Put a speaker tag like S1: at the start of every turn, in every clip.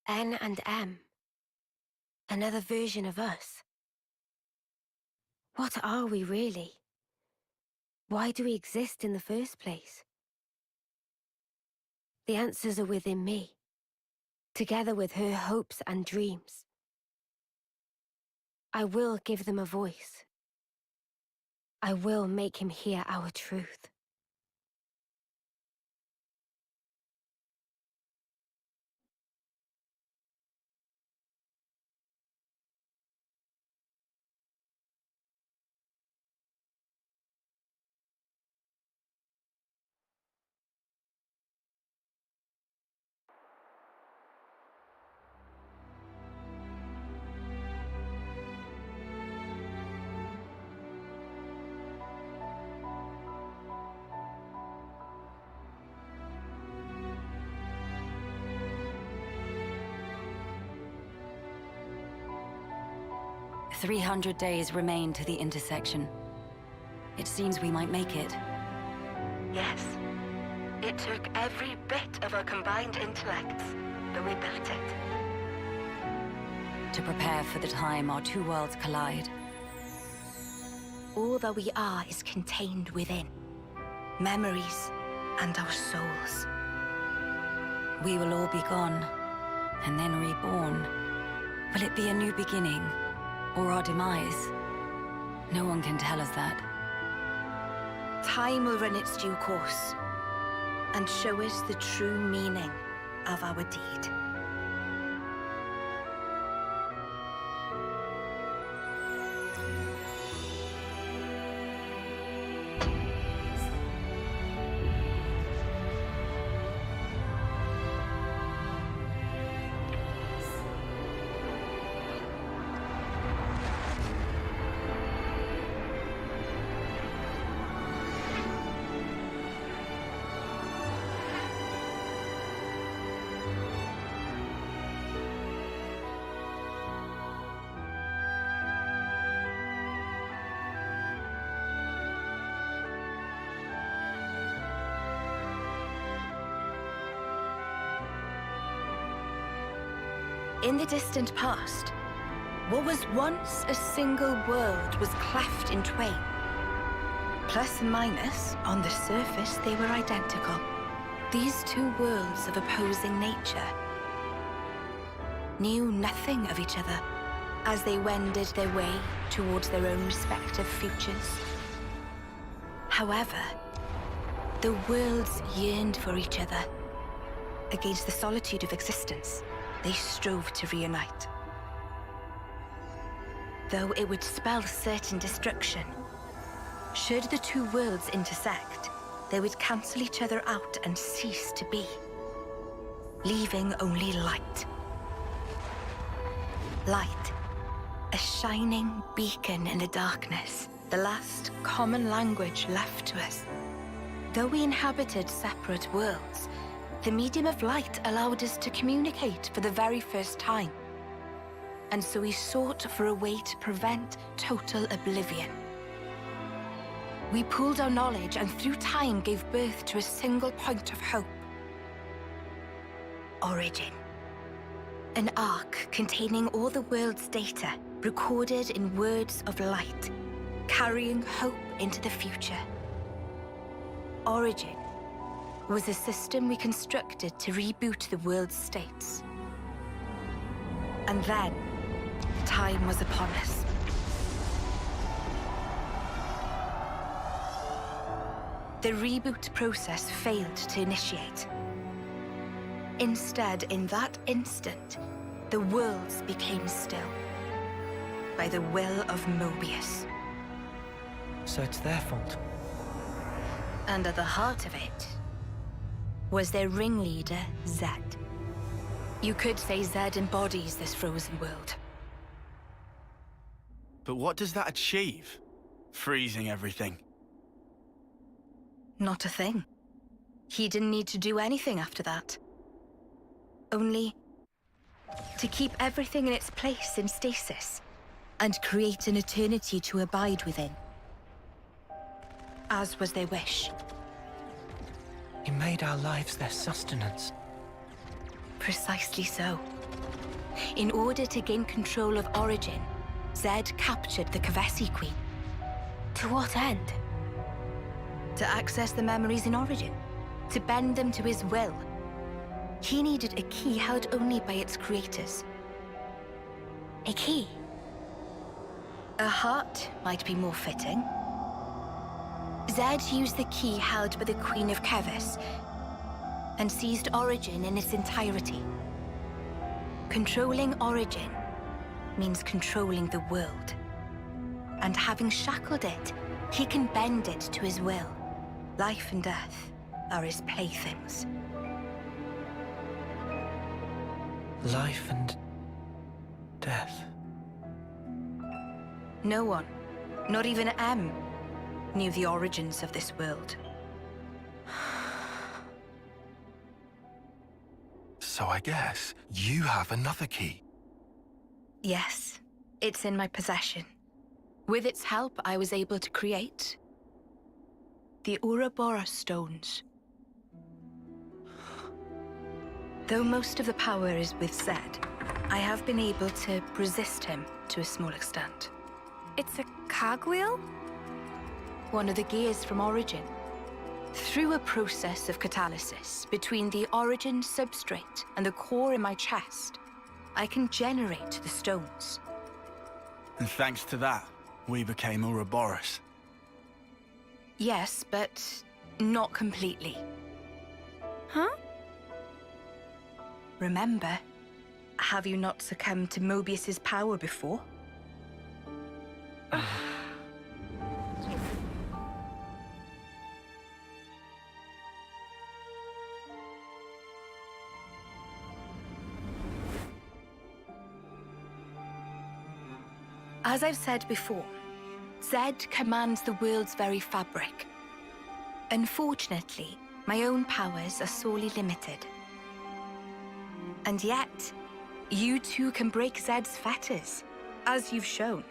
S1: N and M. Another version of us. What are we really? Why do we exist in the first place? The answers are within me, together with her hopes and dreams. I will give them a voice. I will make him hear our truth.
S2: "300 days remain to the intersection. It seems we might make it."
S3: Yes. It took every bit of our combined intellects, but we built it.
S2: To prepare for the time our two worlds collide.
S3: All that we are is contained within. Memories and our souls.
S2: We will all be gone, and then reborn. Will it be a new beginning, or our demise? No one can tell us that.
S3: Time will run its due course, and show us the true meaning of our deed. In the distant past, what was once a single world was cleft in twain. Plus and minus, on the surface, they were identical. These two worlds of opposing nature knew nothing of each other as they wended their way towards their own respective futures. However, the worlds yearned for each other. Against the solitude of existence, they strove to reunite. Though it would spell certain destruction, should the two worlds intersect, they would cancel each other out and cease to be, leaving only light. Light, a shining beacon in the darkness, the last common language left to us. Though we inhabited separate worlds, the medium of light allowed us to communicate for the very first time. And so we sought for a way to prevent total oblivion. We pooled our knowledge and through time gave birth to a single point of hope. Origin. An arc containing all the world's data, recorded in words of light, carrying hope into the future. Origin was a system we constructed to reboot the world's states. And then, time was upon us. The reboot process failed to initiate. Instead, in that instant, the worlds became still. By the will of Mobius.
S4: So it's their fault.
S3: And at the heart of it was their ringleader, Zed. You could say Zed embodies this frozen world.
S5: But what does that achieve? Freezing everything.
S3: Not a thing. He didn't need to do anything after that. Only to keep everything in its place in stasis and create an eternity to abide within. As was their wish.
S4: He made our lives their sustenance.
S3: Precisely so. In order to gain control of Origin, Zed captured the Kavesi Queen.
S1: To what end?
S3: To access the memories in Origin, to bend them to his will. He needed a key held only by its creators.
S1: A key?
S3: A heart might be more fitting. Zed used the key held by the Queen of Kevis and seized Origin in its entirety. Controlling Origin means controlling the world. And having shackled it, he can bend it to his will. Life and death are his playthings.
S4: Life and death.
S3: No one, not even M, knew the origins of this world.
S6: So I guess you have another key.
S3: Yes, it's in my possession. With its help, I was able to create the Ouroboros stones. Though most of the power is with Zed, I have been able to resist him to a small extent.
S1: It's a cogwheel?
S3: One of the gears from Origin. Through a process of catalysis between the Origin substrate and the core in my chest, I can generate the stones.
S5: And thanks to that, we became Ouroboros.
S3: Yes, but not completely.
S1: Huh?
S3: Remember, have you not succumbed to Mobius's power before? As I've said before, Zed commands the world's very fabric. Unfortunately, my own powers are sorely limited. And yet, you too can break Zed's fetters, as you've shown,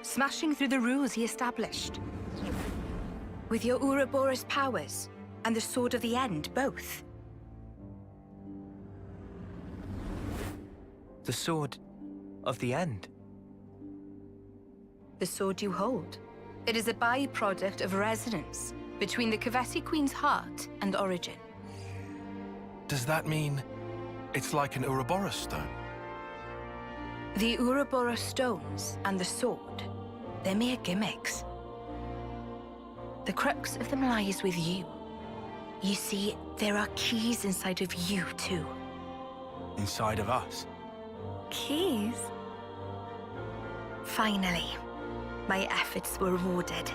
S3: smashing through the rules he established. With your Ouroboros powers and the Sword of the End, both.
S4: The Sword of the End.
S3: The sword you hold. It is a byproduct of resonance between the Kavesi Queen's heart and Origin.
S6: Does that mean it's like an Ouroboros stone?
S3: The Ouroboros stones and the sword, they're mere gimmicks. The crux of them lies with you. You see, there are keys inside of you too.
S5: Inside of us.
S1: Keys?
S3: Finally, my efforts were rewarded.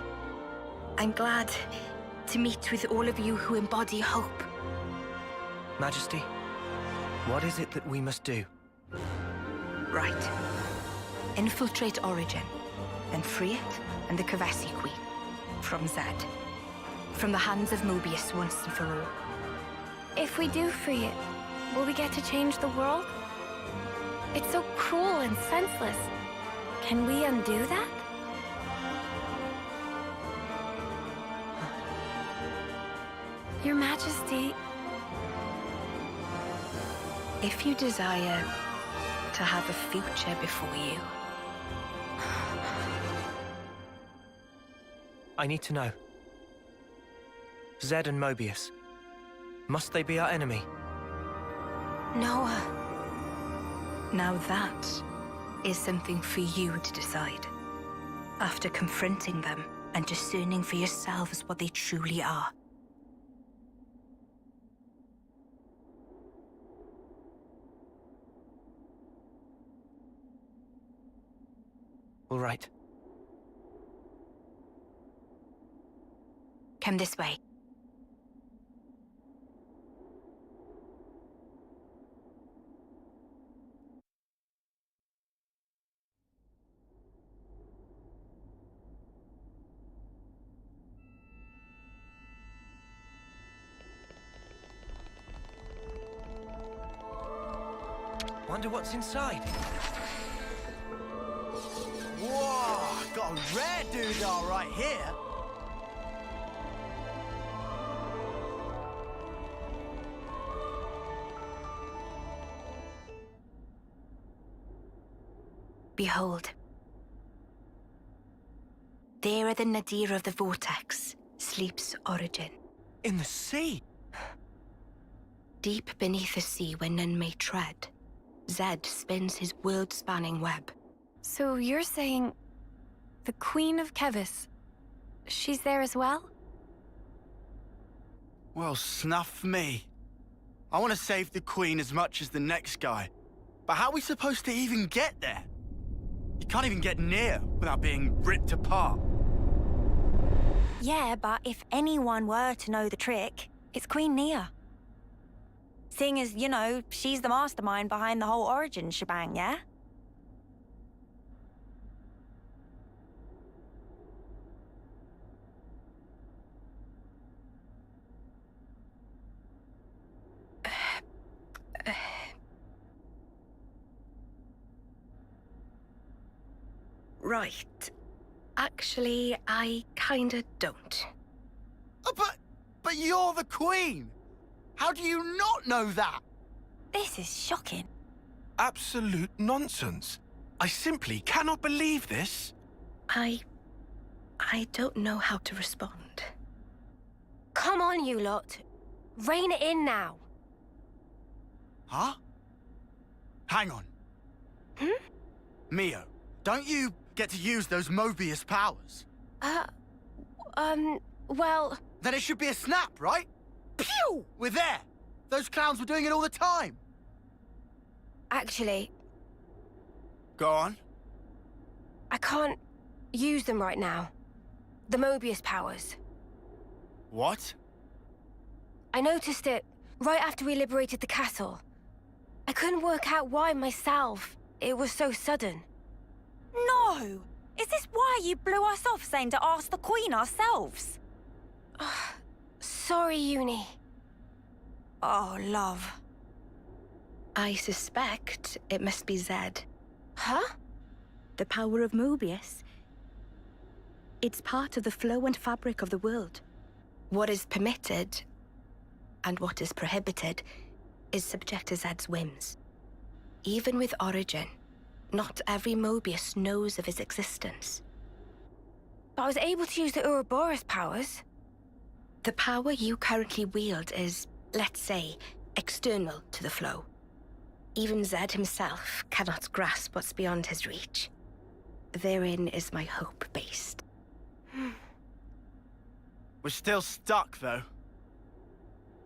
S3: I'm glad to meet with all of you who embody hope.
S4: Majesty, what is it that we must do?
S3: Right. Infiltrate Origin, then free it and the Kavesi Queen from Zed. From the hands of Mobius once and for all.
S1: If we do free it, will we get to change the world? It's so cruel and senseless. Can we undo that? Your Majesty...
S3: If you desire to have a future before you,
S4: I need to know. Zed and Mobius. Must they be our enemy?
S3: Noah. Now that is something for you to decide. After confronting them and discerning for yourselves what they truly are.
S4: All right.
S3: Come this way.
S4: Wonder what's inside.
S7: Whoa, got a rare doodah right here.
S3: Behold. There at the nadir of the vortex sleeps Origin.
S4: In the sea?
S3: Deep beneath the sea where none may tread, Zed spins his world-spanning web.
S1: So you're saying the Queen of Kevis, she's there as well?
S5: Well, snuff me. I want to save the Queen as much as the next guy. But how are we supposed to even get there? You can't even get near without being ripped apart.
S2: Yeah, but if anyone were to know the trick, it's Queen Nia. Seeing as, you know, she's the mastermind behind the whole Origin shebang, yeah?
S3: Right. Actually, I kinda don't.
S5: Oh, but you're the Queen! How do you not know that?
S2: This is shocking.
S6: Absolute nonsense. I simply cannot believe this.
S3: I don't know how to respond.
S1: Come on, you lot. Rein it in now.
S5: Huh? Hang on. Mio, don't you get to use those Mobius powers?
S1: Well...
S5: Then it should be a snap, right? Pew! We're there! Those clowns were doing it all the time!
S1: Actually,
S5: Go on.
S1: I can't use them right now. The Mobius powers.
S5: What?
S1: I noticed it right after we liberated the castle. I couldn't work out why myself. It was so sudden.
S2: No! Is this why you blew us off saying to ask the Queen ourselves?
S1: Sorry, Uni.
S2: Oh, love.
S3: I suspect it must be Zed.
S1: Huh?
S3: The power of Mobius. It's part of the flow and fabric of the world. What is permitted, and what is prohibited, is subject to Zed's whims. Even with Origin, not every Mobius knows of his existence.
S1: But I was able to use the Ouroboros powers.
S3: The power you currently wield is, let's say, external to the flow. Even Zed himself cannot grasp what's beyond his reach. Therein is my hope based.
S5: We're still stuck, though.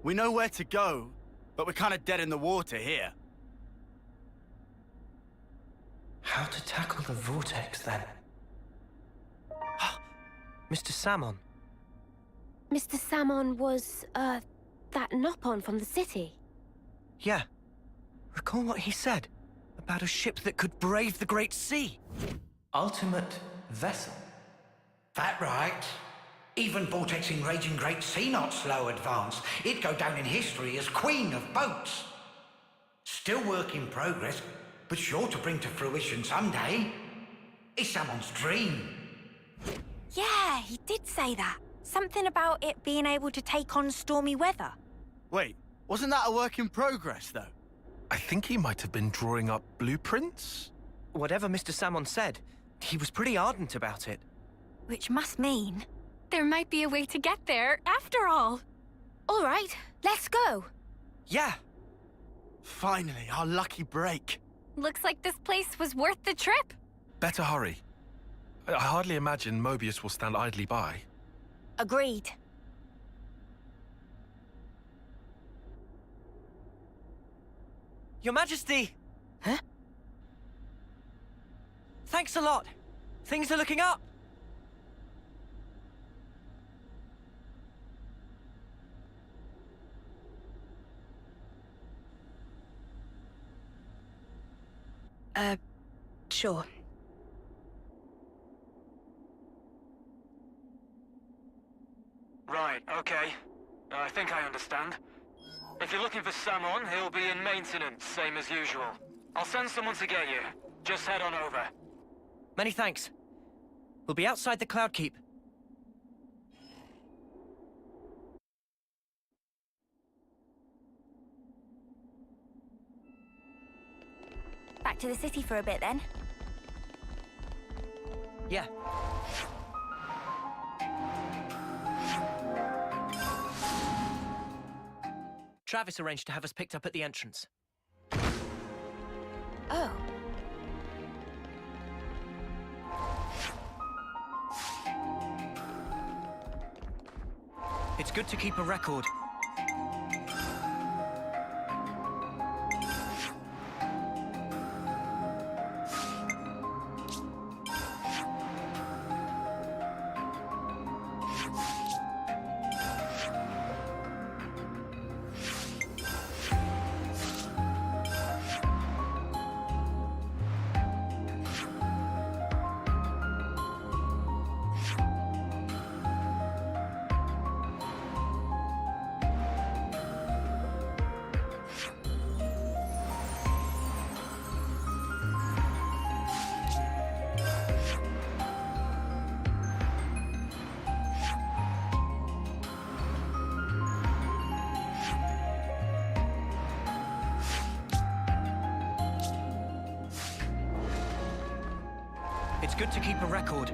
S5: We know where to go, but we're kind of dead in the water here.
S4: How to tackle the vortex, then? Mr. Salmon.
S1: Mr. Salmon was, that Nopon from the city.
S4: Yeah. Recall what he said about a ship that could brave the Great Sea. Ultimate vessel.
S8: That right. Even vortexing raging Great Sea not slow advance. It'd go down in history as Queen of Boats. Still work in progress, but sure to bring to fruition someday. It's someone's dream.
S2: Yeah, he did say that. Something about it being able to take on stormy weather.
S5: Wait, wasn't that a work in progress, though?
S6: I think he might have been drawing up blueprints.
S4: Whatever Mr. Salmon said, he was pretty ardent about it.
S2: Which must mean...
S1: There might be a way to get there, after all. All right, let's go.
S4: Yeah.
S5: Finally, our lucky break.
S1: Looks like this place was worth the trip.
S6: Better hurry. I hardly imagine Mobius will stand idly by.
S2: Agreed.
S4: Your Majesty!
S3: Huh?
S4: Thanks a lot. Things are looking up.
S3: Sure.
S9: Right, okay. I think I understand. If you're looking for Samon, he'll be in maintenance, same as usual. I'll send someone to get you. Just head on over.
S4: Many thanks. We'll be outside the Cloud Keep.
S2: Back to the city for a bit then.
S4: Yeah. Travis arranged to have us picked up at the entrance.
S3: Oh.
S4: It's good to keep a record. It's good to keep a record.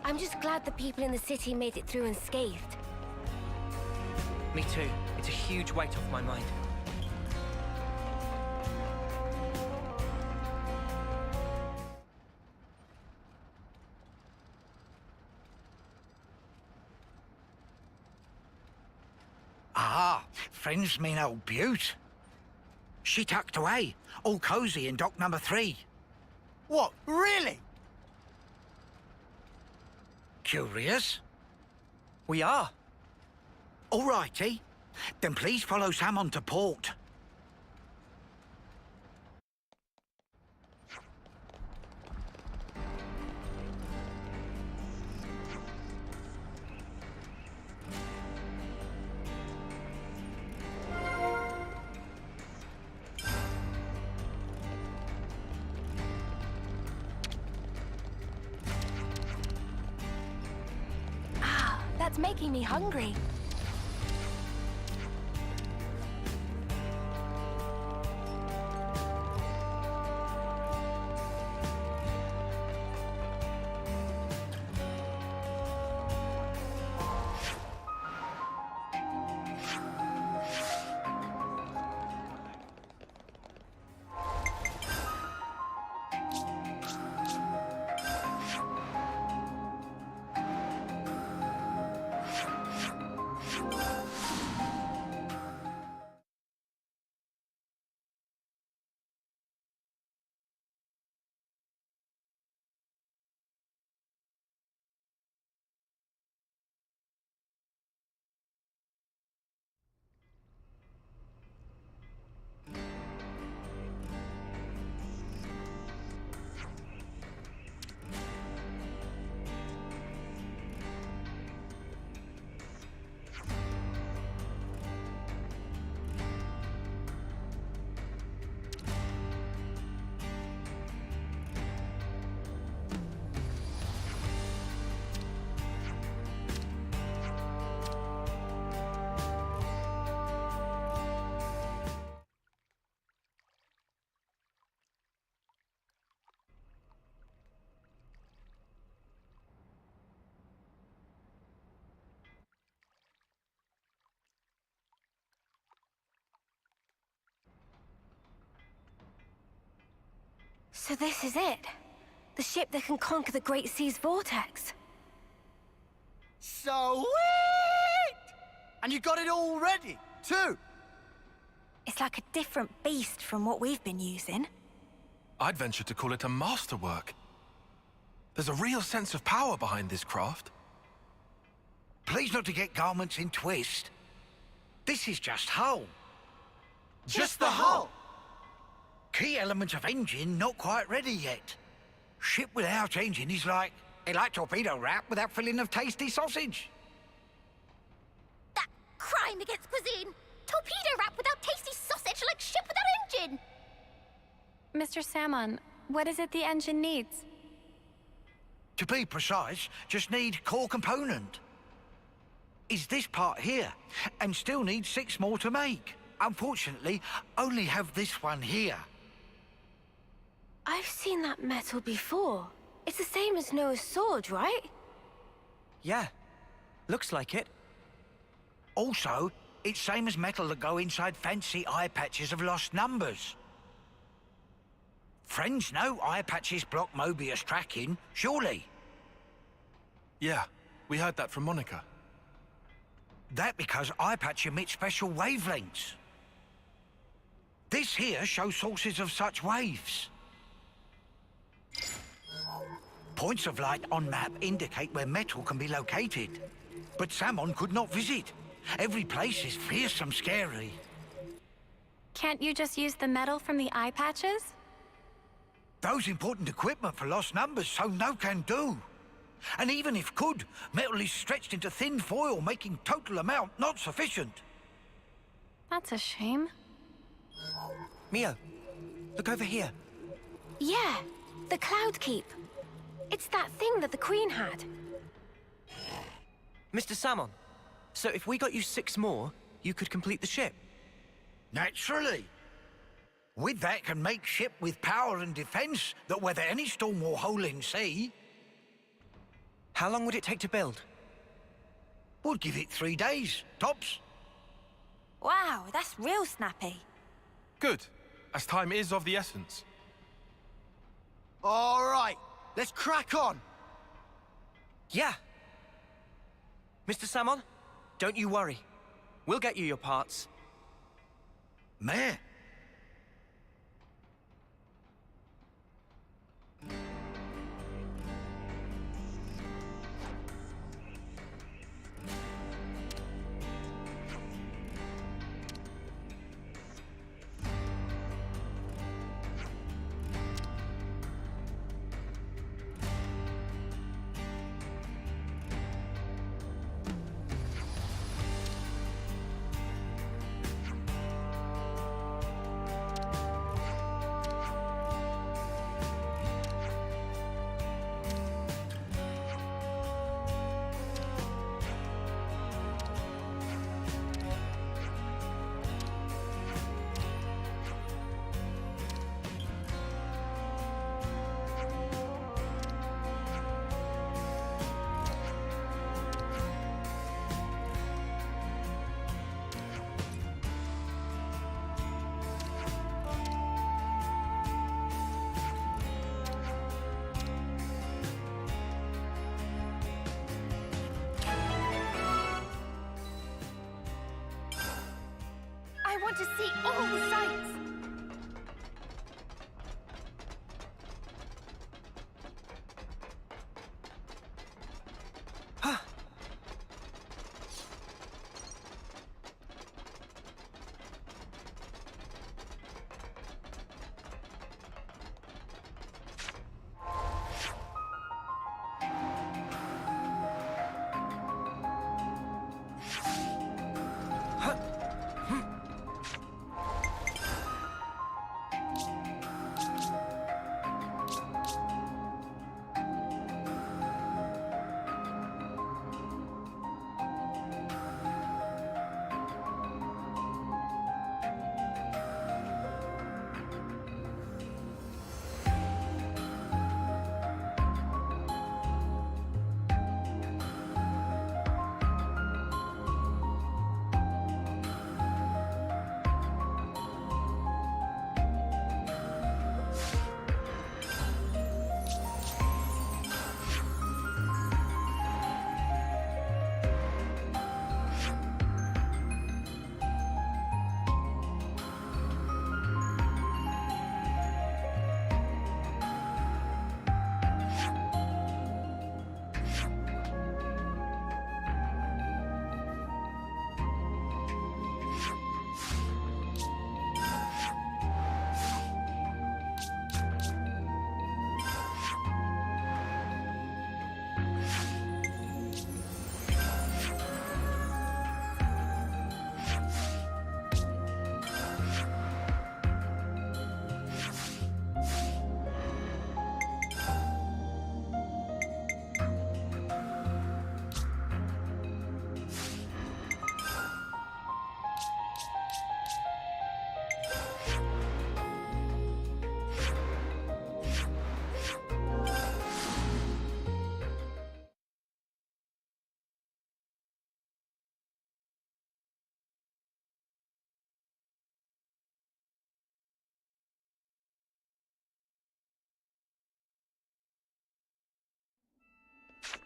S1: I'm just glad the people in the city made it through unscathed.
S4: Me too. It's a huge weight off my mind.
S8: Ah, friends mean old Butte. She tucked away, all cozy in dock number 3.
S5: What, really?
S8: Curious?
S4: We are.
S8: All righty. Then please follow Sam on to port.
S1: That's making me hungry. So this is it? The ship that can conquer the Great Sea's vortex?
S5: Sweet! And you got it all ready, too?
S1: It's like a different beast from what we've been using.
S6: I'd venture to call it a masterwork. There's a real sense of power behind this craft.
S8: Please not to get garments in twist. This is just hull.
S5: Just the hull?
S8: Key element of engine not quite ready yet. Ship without engine is like torpedo wrap without filling of tasty sausage.
S1: That crime against cuisine! Torpedo wrap without tasty sausage like ship without engine! Mr. Salmon, what is it the engine needs?
S8: To be precise, just need core component. Is this part here, and still need 6 more to make. Unfortunately, only have this one here.
S1: I've seen that metal before. It's the same as Noah's sword, right?
S4: Yeah. Looks like it.
S8: Also, it's same as metal that go inside fancy eye patches of lost numbers. Friends know eye patches block Mobius tracking, surely?
S6: Yeah, we heard that from Monica.
S8: That because eye patch emits special wavelengths. This here shows sources of such waves. Points of light on map indicate where metal can be located. But Salmon could not visit. Every place is fearsome scary.
S1: Can't you just use the metal from the eye patches?
S8: Those important equipment for lost numbers, so no can do. And even if could, metal is stretched into thin foil, making total amount not sufficient.
S1: That's a shame.
S4: Mio, look over here.
S1: Yeah, the Cloud Keep. It's that thing that the Queen had.
S4: Mr. Salmon, so if we got you 6 more, you could complete the ship?
S8: Naturally. With that can make ship with power and defense that weather any storm or hole in sea.
S4: How long would it take to build?
S8: We'll give it 3 days, tops.
S3: Wow, that's real snappy.
S6: Good, as time is of the essence.
S5: All right, let's crack on.
S4: Yeah. Mr. Salmon, don't you worry. We'll get you your parts.
S8: Meh.
S1: I want to see all the sights.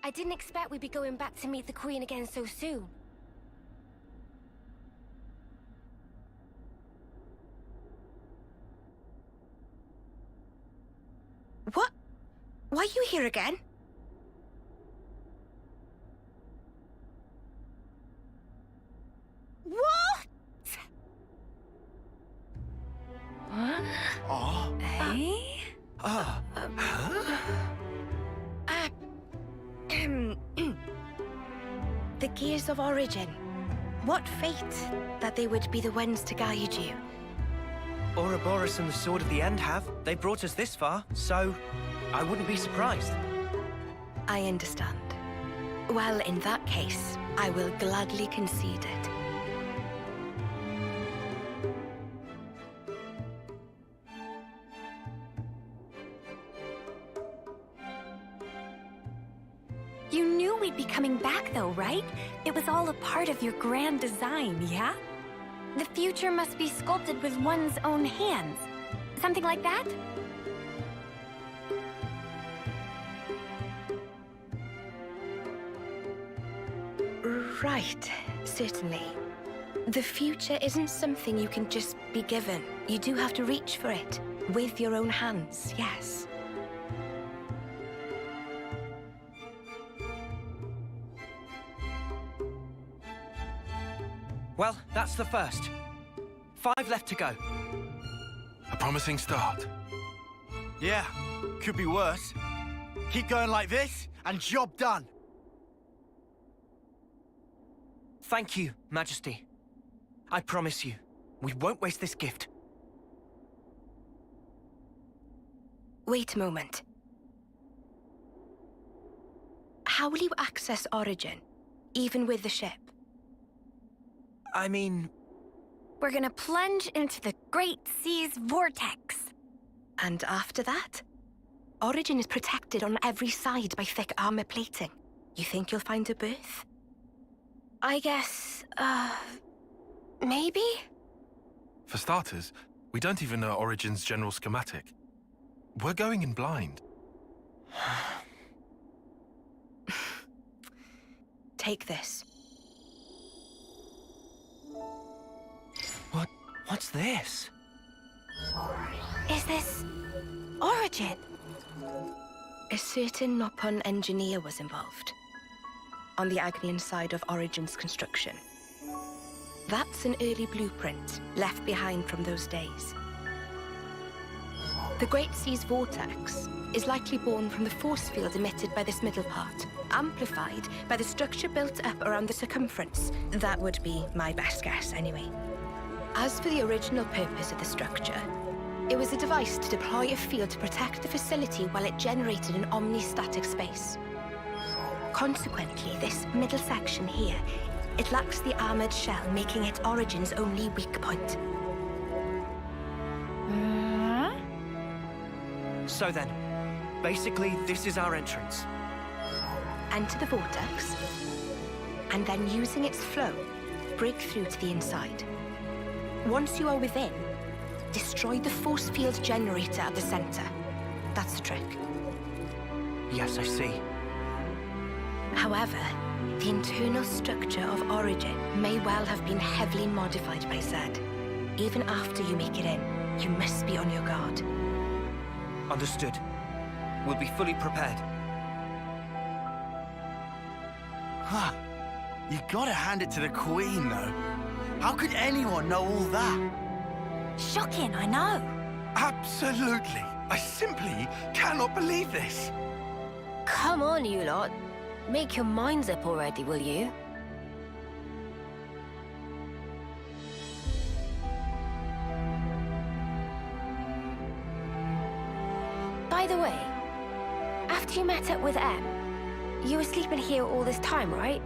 S1: I didn't expect we'd be going back to meet the Queen again so soon.
S3: What? Why are you here again? What? What?
S5: Oh.
S3: Hey? The Gears of Origin. What fate that they would be the ones to guide you.
S4: Ouroboros and the Sword of the End have. They brought us this far, so I wouldn't be surprised.
S3: I understand. Well, in that case, I will gladly concede it.
S1: You we'd be coming back though, right? It was all a part of your grand design, yeah? The future must be sculpted with one's own hands. Something like that?
S3: Right, certainly. The future isn't something you can just be given. You do have to reach for it. With your own hands, yes.
S4: Well, that's the first. 5 left to go.
S6: A promising start.
S5: Yeah, could be worse. Keep going like this, and job done.
S4: Thank you, Majesty. I promise you, we won't waste this gift.
S3: Wait a moment. How will you access Origin, even with the ship?
S4: I mean...
S1: We're gonna plunge into the Great Sea's vortex.
S3: And after that? Origin is protected on every side by thick armor plating. You think you'll find a berth?
S1: I guess, maybe?
S6: For starters, we don't even know Origin's general schematic. We're going in blind.
S3: Take this.
S4: What's this?
S1: Is this... Origin?
S3: A certain Nopon engineer was involved. On the Agnian side of Origin's construction. That's an early blueprint left behind from those days. The Great Sea's vortex is likely born from the force field emitted by this middle part, amplified by the structure built up around the circumference. That would be my best guess, anyway. As for the original purpose of the structure, it was a device to deploy a field to protect the facility while it generated an omnistatic space. Consequently, this middle section here, it lacks the armored shell, making it Origin's only weak point.
S4: So then, basically this is our entrance.
S3: Enter the vortex, and then using its flow, break through to the inside. Once you are within, destroy the force field generator at the center. That's the trick.
S4: Yes, I see.
S3: However, the internal structure of Origin may well have been heavily modified by Zed. Even after you make it in, you must be on your guard.
S4: Understood. We'll be fully prepared.
S5: Huh. You gotta hand it to the Queen, though. How could anyone know all that?
S1: Shocking, I know.
S6: Absolutely. I simply cannot believe this.
S10: Come on, you lot. Make your minds up already, will you?
S1: By the way, after you met up with Em, you were sleeping here all this time, right?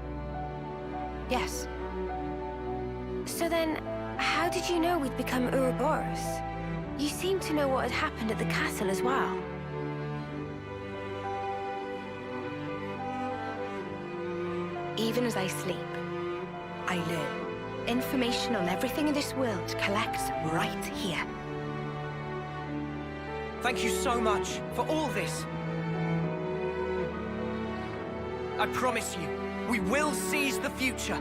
S3: Yes.
S1: So then, how did you know we'd become Ouroboros? You seem to know what had happened at the castle as well.
S3: Even as I sleep, I learn. Information on everything in this world collects right here.
S4: Thank you so much for all this. I promise you, we will seize the future.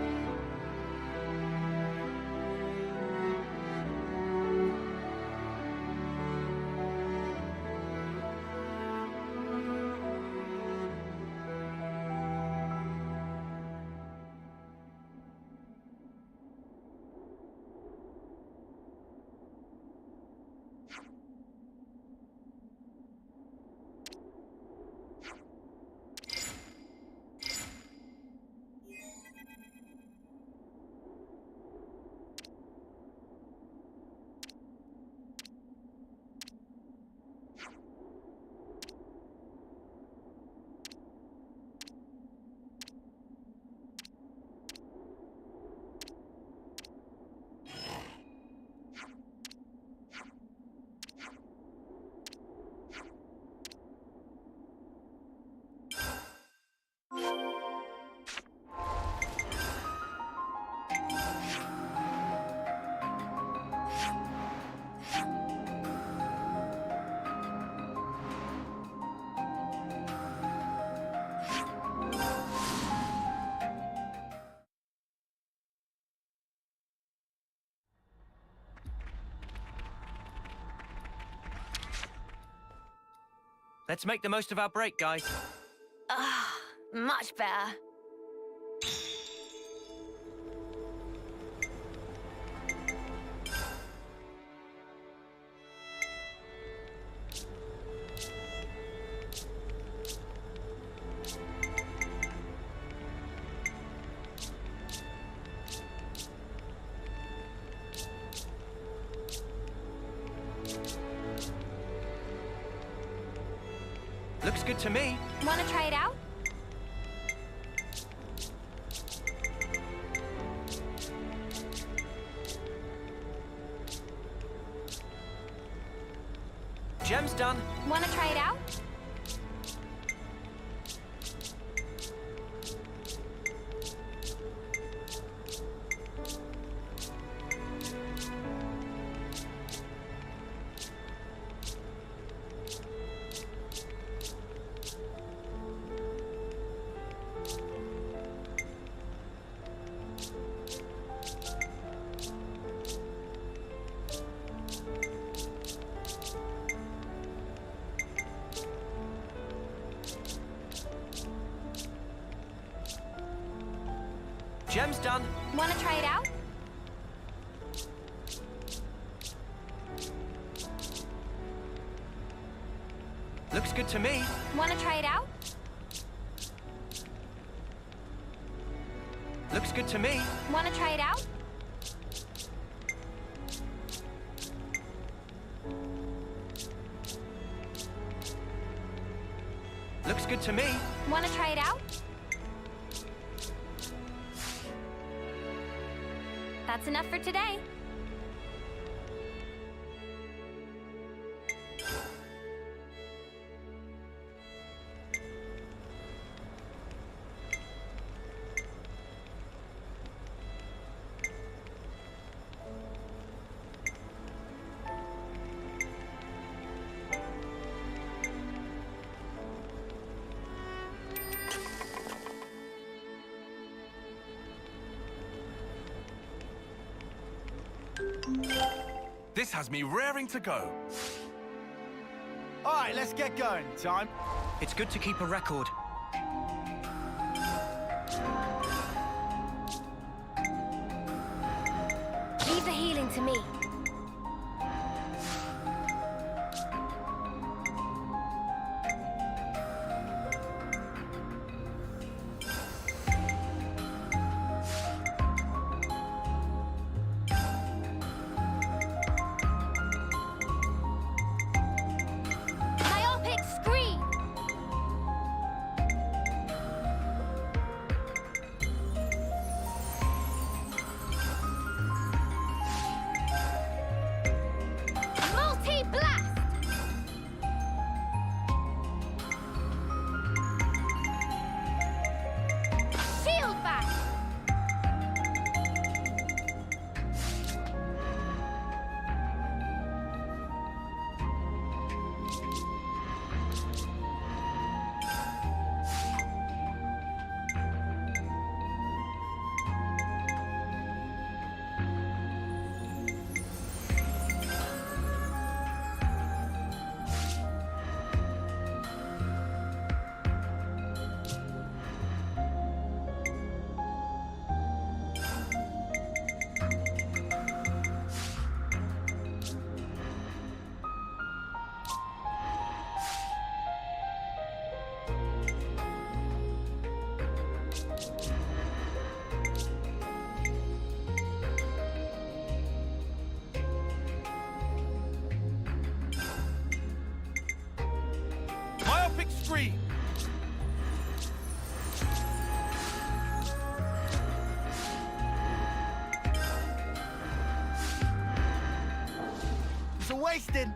S4: Let's make the most of our break, guys.
S10: Much better.
S4: Looks good to me.
S1: Wanna try it out?
S4: Gem's done.
S1: Wanna try it out?
S4: Gem's done.
S1: Wanna try it out?
S4: Looks good to me.
S1: Wanna try it out?
S4: Looks good to me.
S1: Wanna try it out?
S4: Looks good to me.
S1: Wanna try it out? That's enough for today.
S6: This has me raring to go.
S7: All right, let's get going. Time.
S4: It's good to keep a record.
S10: Leave the healing to me.
S1: Myopic screen! Multi-blast! Shield bash!
S6: Myopic screen.
S7: It's a wasted.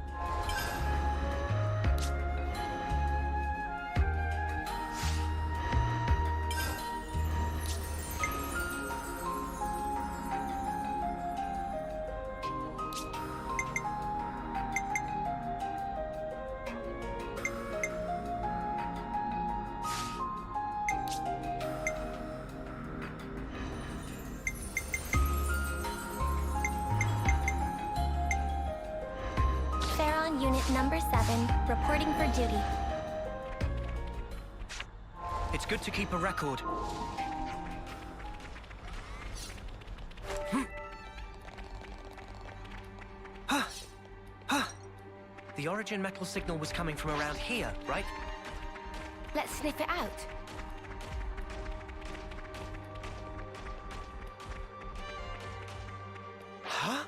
S1: Unit number 7, reporting for duty.
S4: It's good to keep a record. The origin metal signal was coming from around here, right?
S1: Let's sniff it out.
S4: Huh?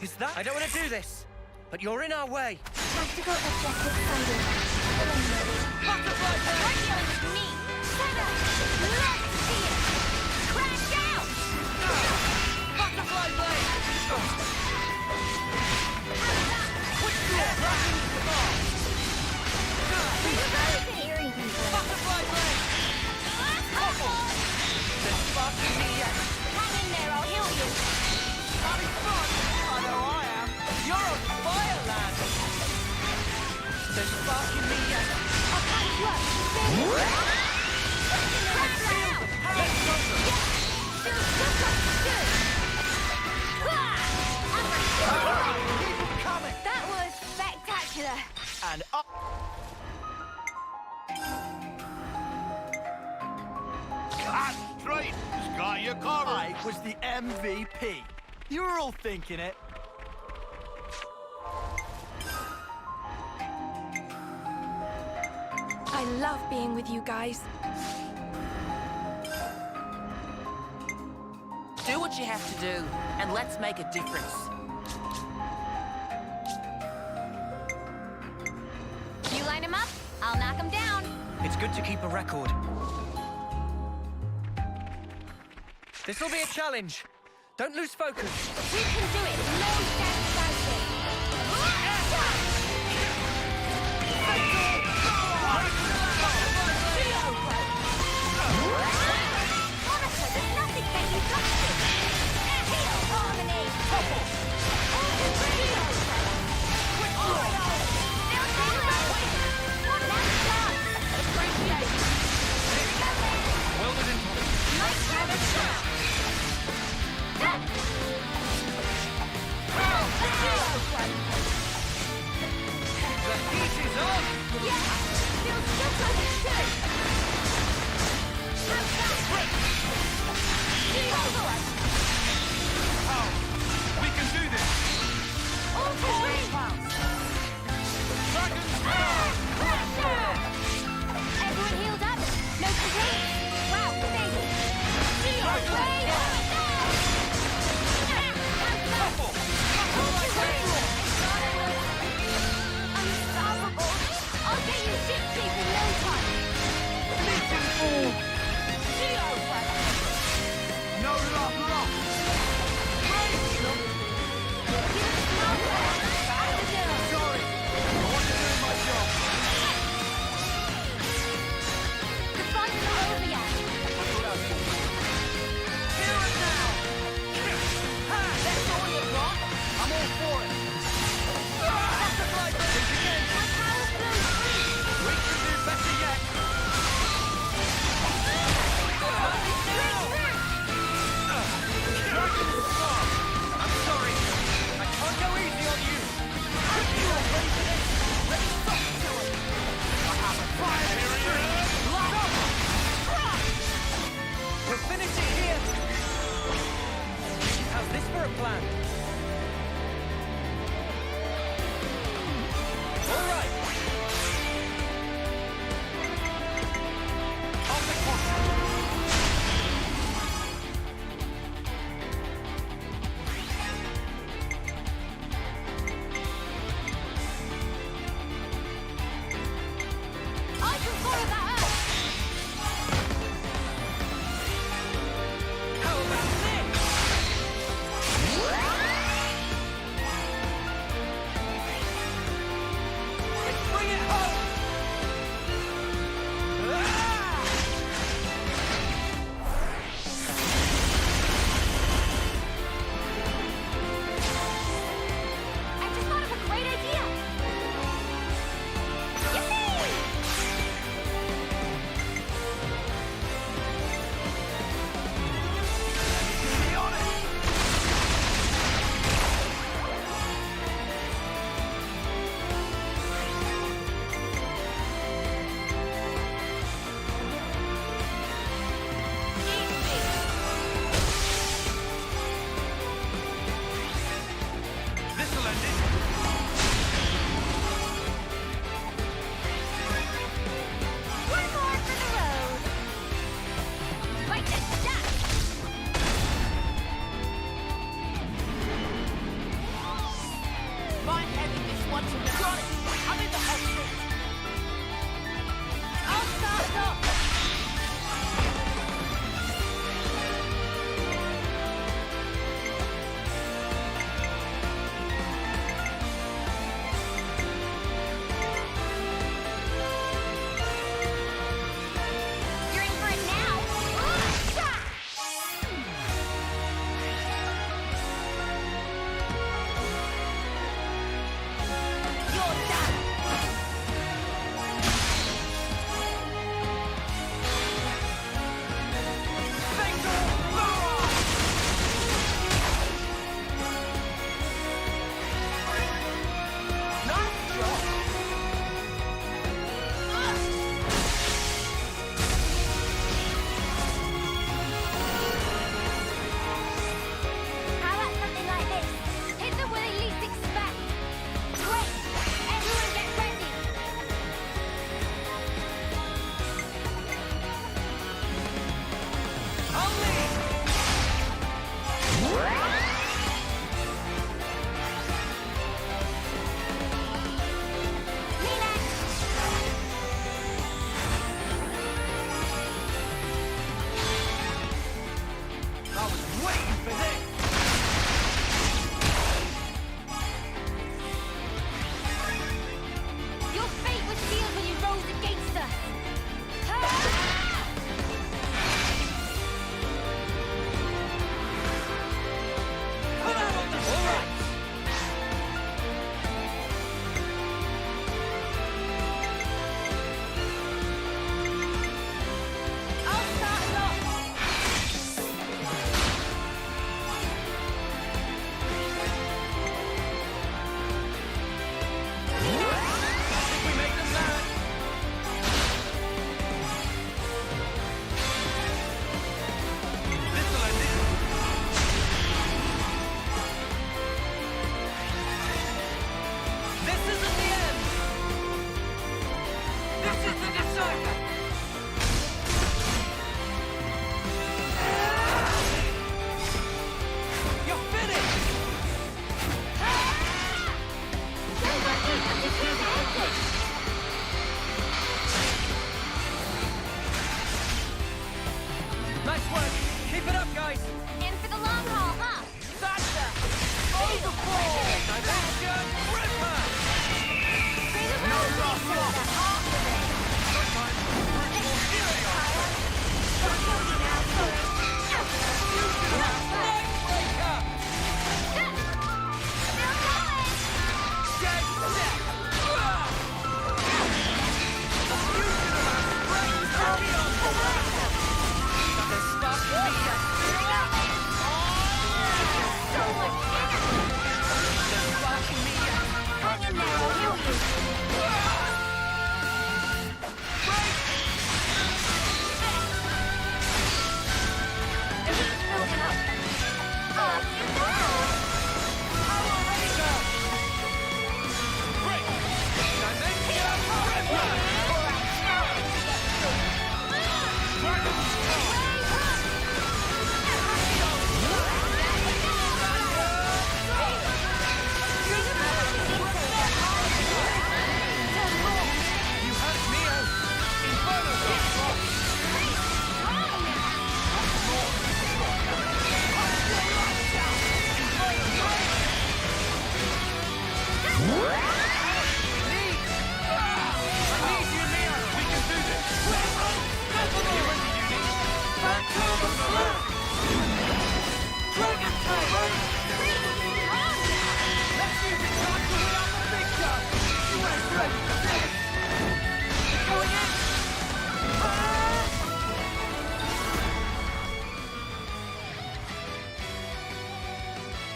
S4: Is that? I don't want to do this, but you're in our way.
S1: Tactical objective finding. Butterfly blade! With me! Shadow! Let's see it! Crash down!
S4: Butterfly blade! Butterfly blade! There's spark in me yet.
S1: Hang in there, I'll heal you.
S4: Having fun? I know I am. You're on fire, lad. There's spark in me yet.
S1: I'll patch you up.
S4: Let's go.
S1: Feels super good.
S5: Keep 'em coming!
S1: That was spectacular.
S5: And up!
S7: That's straight. Just got your car.
S5: I was the MVP. You were all thinking it.
S3: I love being with you guys.
S11: Do what you have to do, and let's make a difference.
S1: You line him up, I'll knock him down.
S4: It's good to keep a record. This'll be a challenge. Don't lose focus.
S1: We can do it. No doubt about it. Honestly, there's nothing that you got to. Heal harmony.
S4: Nice work. Keep it up, guys.
S1: In for the long haul, huh?
S4: Thatcher! Overboard! Dimension Ripper!
S1: No loss.
S4: Sometimes brute force superior. Nightbreaker! Dead set! The fusion of our strength beyond nothing stopping me yet.
S1: Hang in there, I'll heal you. Everything's moving up. Off you go!
S4: Power Razor! Break! Dimension Ripper! Dragon You have Neo! Inferno Blast!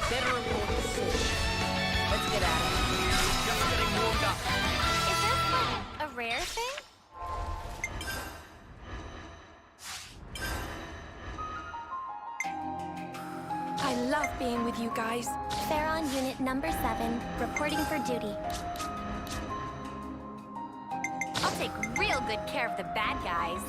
S11: Better reward soon. Let's get at it.
S4: Just getting warmed up.
S1: Is this like a rare thing?
S3: I love being with you guys.
S1: Theron Unit Number 7, reporting for duty. I'll take real good care of the bad guys.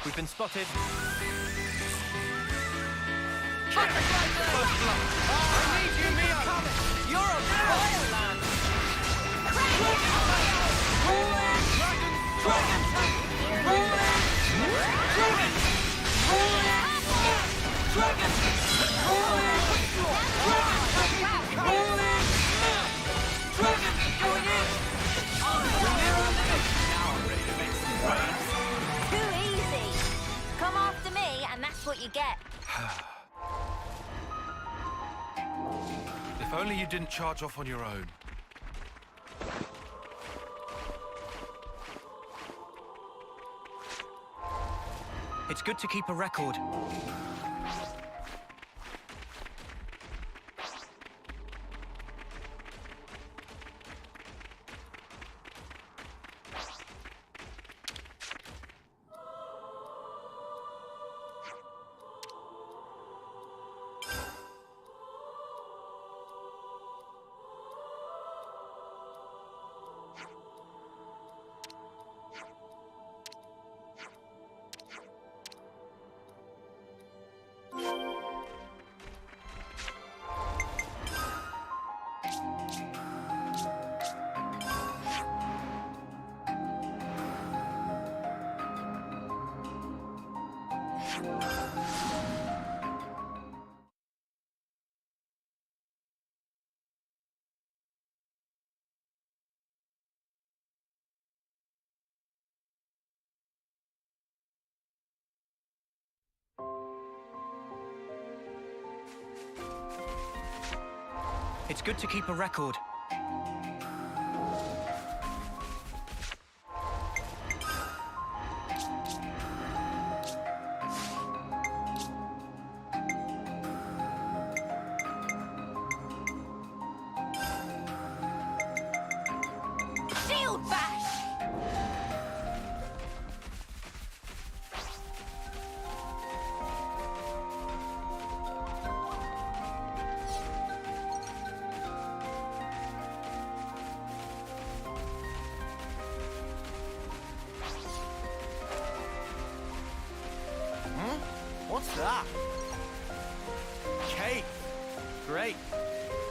S4: We've been spotted.
S11: First blood.
S4: I need you, Mio! You're a fireland!
S1: Too easy. Come after me, and that's what you get.
S6: If only you didn't charge off on your own.
S4: It's good to keep a record. It's good to keep a record.
S1: Shield bash!
S5: that? Cake. Great.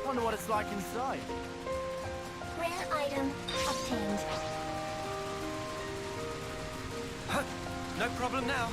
S5: Wonder what it's like inside.
S1: Rare item obtained.
S4: Huh, no problem now.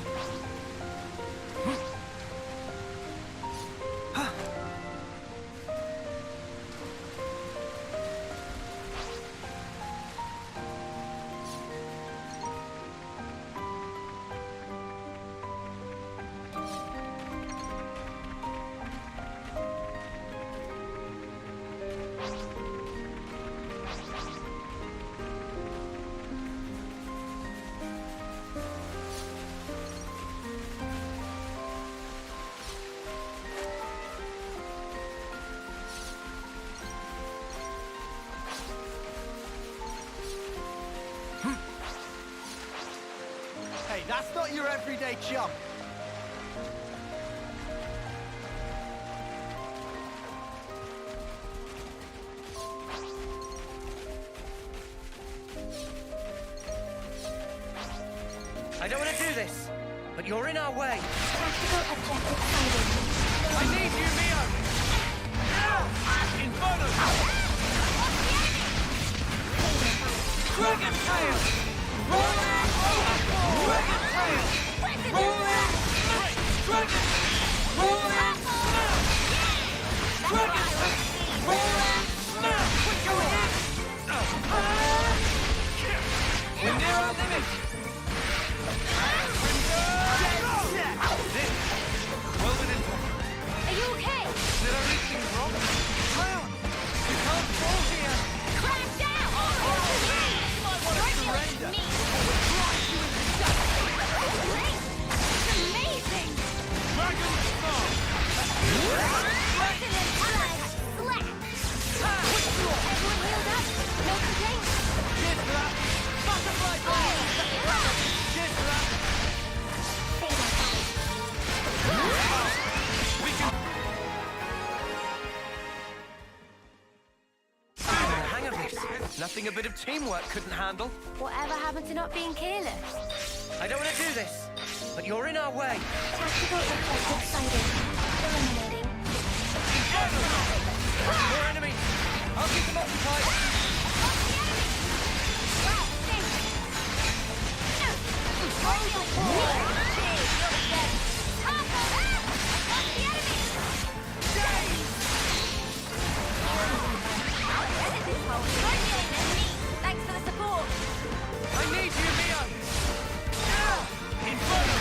S5: Hey, that's not your everyday chump.
S4: I don't want to do this, but you're in our way.
S1: Tactical objective finding.
S4: I need you, Mio! Inferno! Dragon tail! Rolling! Dragon tail! Rolling! Dragon! Rolling! Dragon tail! Rolling! Quick, go ahead! We're near our limit! Well within.
S1: Are you okay?
S4: Did I reach things wrong? Clown! You can't fall here!
S1: Crash down!
S4: Surrender!
S1: Me. Great! It's amazing!
S4: Dragon Star!
S1: Excellent flag! Slap! Everyone healed up? No complaints?
S4: Cheers for that! Butterfly blade! Cheers for that! We can... Hang of this. Nothing a bit of teamwork couldn't handle.
S1: Whatever happened to not being careless?
S4: I don't want to do this, but you're in our way.
S1: Tactical objective sighted. Eliminating.
S4: More enemies! I'll keep them occupied!
S1: Thanks for the support.
S4: I need you, Mio! Inferno!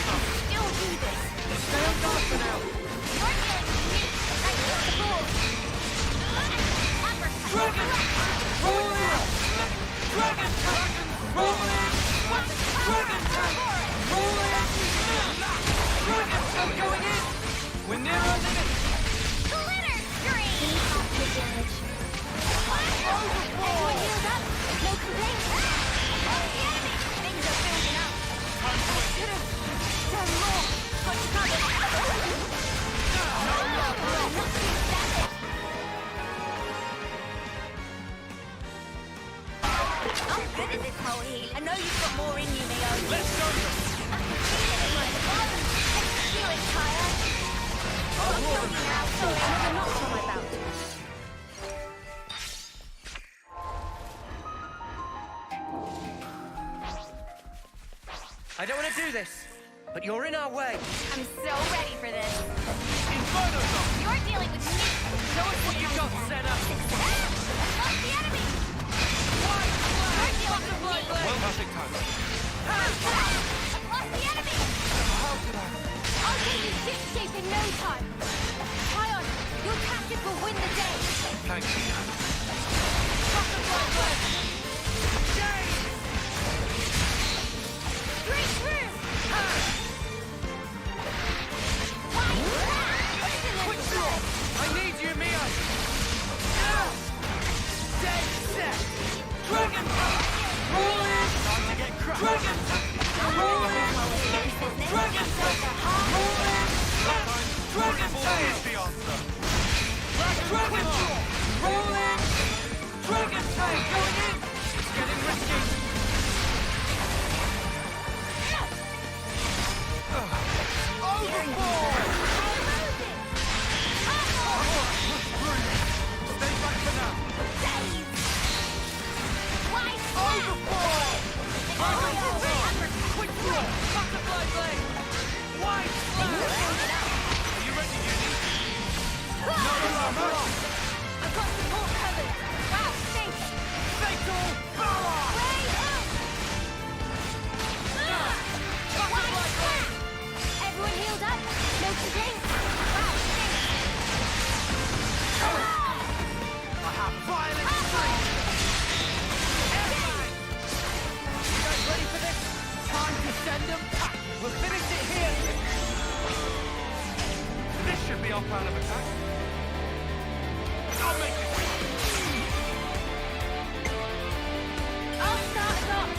S1: Still do this.
S4: Stay on guard for now!
S1: Thanks for the support.
S4: Dragon! Roll in! Dragon! Roll in! Dragon! Roll in! Dragon! I'm going in! We're near our limit!
S1: Glitter screen! Everyone healed up? No complaints? Oh, the enemy! Things are building up. Should have done more. Got you covered. Not too static. I'm good at this whole heal. I know you've got more in you, Neo.
S4: Let's go!
S1: I can feel it in my bones. You entire. I'll kill you now. Sorry, another notch on my belt.
S4: I don't want to do this, but you're in our way.
S1: I'm so ready for this.
S4: Inferno!
S1: You're dealing with me.
S4: What you got, Senna?
S1: Lost the enemy. You're dealing with me.
S6: Well, nothing time.
S1: Lost the enemy.
S6: How could I?
S1: I'll get you ship shape in no time. Kion, your tactic will win the day.
S6: Thank you.
S1: Three through.
S4: I need you, Mio! Dead set! Dragon! Roll in!
S5: Time to get crushed.
S4: Dragon! Roll in! Dragon! Roll in! Dragon!
S6: Is the answer.
S4: Dragon! Roll in!
S1: I've got support covered. Wow, thanks.
S7: Fatal power!
S1: Everyone healed up? No complaints? Wow, thanks.
S7: I have violent strength! You guys ready for this? Time to send them back! We'll finish it here!
S6: This should be our plan of attack. I'll make it.
S1: I'll start us off.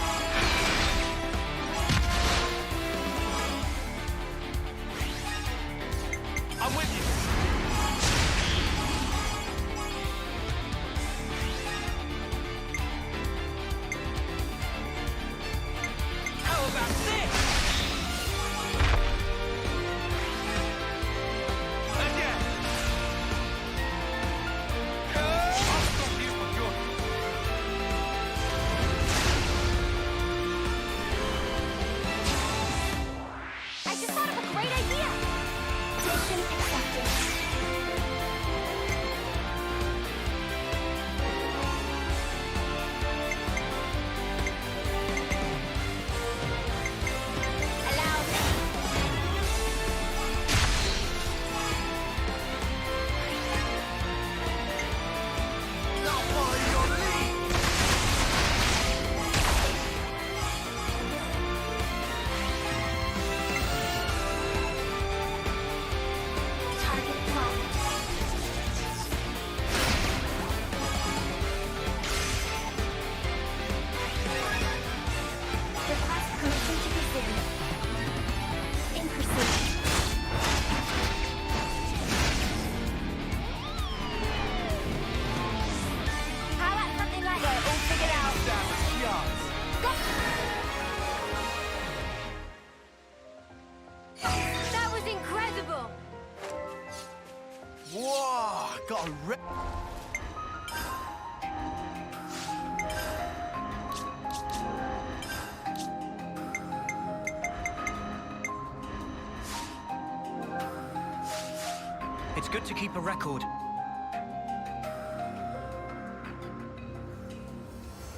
S6: I'm with you.
S7: How about this?
S6: Again. I'll stop you for good.
S1: I just thought of a great idea. Mission accepted. Allow me.
S7: Not follow your lead!
S1: Target locked. Request permission to begin. In pursuit. How about something like that? All figured out. That was incredible.
S7: Whoa! Got a
S4: It's good to keep a record.